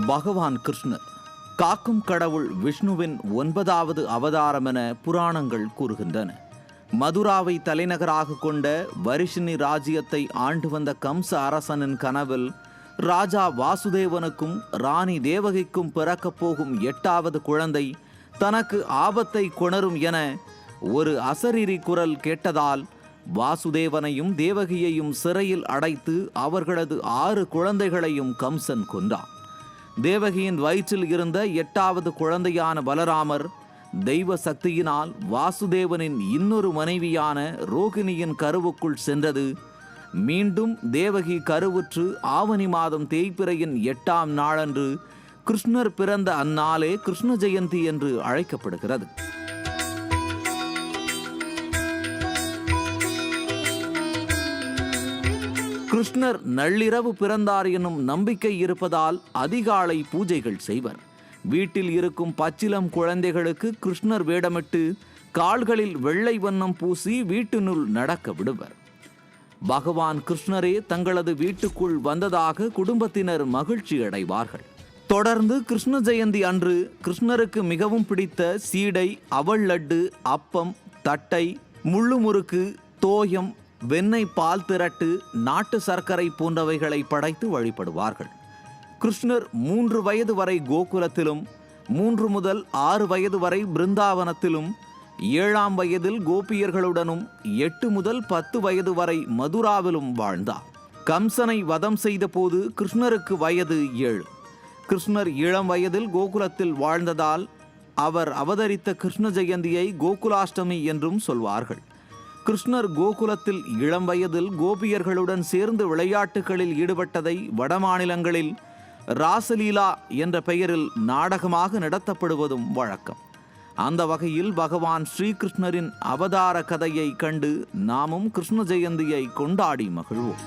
பகவான் கிருஷ்ணர் காக்கும் கடவுள் விஷ்ணுவின் 9வது அவதாரம் என புராணங்கள் கூறுகின்றன. மதுராவை தலைநகராக கொண்ட வரிஷினி ராஜ்யத்தை ஆண்டு வந்த கம்ச அரசனின் கனவில் ராஜா வாசுதேவனுக்கும் ராணி தேவகிக்கும் பிறக்கப் போகும் 8வது குழந்தை தனக்கு ஆபத்தை கொணரும் என ஒரு அசரீரி குரல் கேட்டதால் வாசுதேவனையும் தேவகியையும் சிறையில் அடைத்து அவர்களது 6 குழந்தைகளையும் கம்சன் கொன்றான். தேவகியின் வயிற்றில் இருந்த 8வது குழந்தையான பலராமர் தெய்வ சக்தியினால் வாசுதேவனின் இன்னொரு மனைவியான ரோகிணியின் கருவுக்குள் சென்றது. மீண்டும் தேவகி கருவுற்று ஆவணி மாதம் தேய்பிறையின் 8ஆம் நாளன்று கிருஷ்ணர் பிறந்த அந்நாளே கிருஷ்ண ஜெயந்தி என்று அழைக்கப்படுகிறது. கிருஷ்ணர் நள்ளிரவு பிறந்தார் எனும் நம்பிக்கை இருப்பதால் அதிகாலை பூஜைகள் செய்வர். வீட்டில் இருக்கும் பச்சிலம் குழந்தைகளுக்கு கிருஷ்ணர் வேடமிட்டு கால்களில் வெள்ளை வண்ணம் பூசி வீட்டினுள் நடக்க விடுவர். பகவான் கிருஷ்ணரே தங்களது வீட்டுக்குள் வந்ததாக குடும்பத்தினர் மகிழ்ச்சி அடைவார்கள். தொடர்ந்து கிருஷ்ண ஜெயந்தி அன்று கிருஷ்ணருக்கு மிகவும் பிடித்த சீடை, அவல் லட்டு, அப்பம், தட்டை, முள்ளு முறுக்கு, தோயம், வெண்ணெய் பால் திரட்டு, நாட்டு சர்க்கரை போன்றவைகளை படைத்து வழிபடுவார்கள். கிருஷ்ணர் 3 வயது வரை கோகுலத்திலும் 3 முதல் 6 வயது வரை பிருந்தாவனத்திலும் 7ஆம் வயதில் கோபியர்களுடனும் 8 முதல் 10 வயது வரை மதுராவிலும் வாழ்ந்தார். கம்சனை வதம் செய்த போது கிருஷ்ணருக்கு வயது 7. கிருஷ்ணர் இளம் வயதில் கோகுலத்தில் வாழ்ந்ததால் அவர் அவதரித்த கிருஷ்ண ஜெயந்தியை கோகுலாஷ்டமி என்றும் சொல்வார்கள். கிருஷ்ணர் கோகுலத்தில் இளம் வயதில் கோபியர்களுடன் சேர்ந்து விளையாட்டுகளில் ஈடுபட்டதை வடமாநிலங்களில் ராசலீலா என்ற பெயரில் நாடகமாக நடத்தப்படுவதும் வழக்கம். அந்த வகையில் பகவான் ஸ்ரீகிருஷ்ணரின் அவதார கதையை கண்டு நாமும் கிருஷ்ண ஜெயந்தியை கொண்டாடி மகிழ்வோம்.